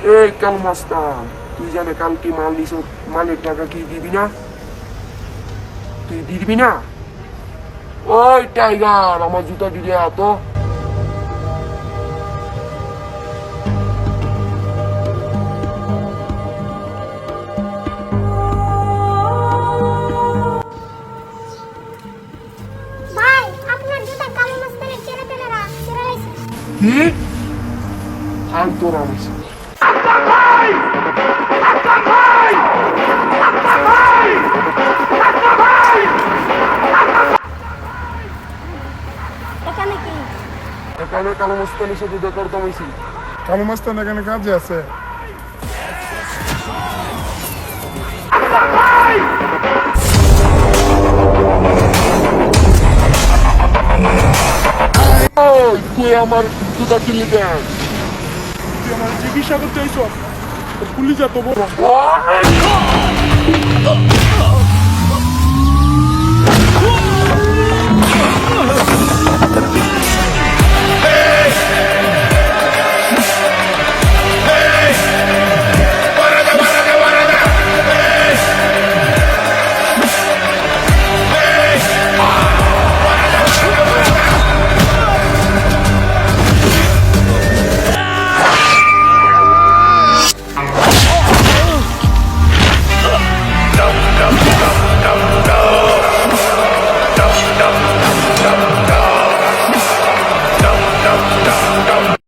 এই কাল মাস্তান, তুই জানে কালকে মাল নিস, মালের টাকা কি দিবি না? তুই দিবি না? ওই টাইগার, আমার জুতা দিয়ে আতো। ভাই আপনার জুতা কালো মাস্তানের ছেলেপেলেরা ছেড়ে লাইছে। কি? আর তোর আমিস এখানে কি? এখানে কালো মস্তানের সাথে দেখা করতে হয়েছি। কালু মাস্তান এখানে কাজে আছে। ওই তুই আমার জুতা কিনলি কেন? তুই আমার চিকিৎসা করতে আইছ, পুলিশ এত বড়। ওই!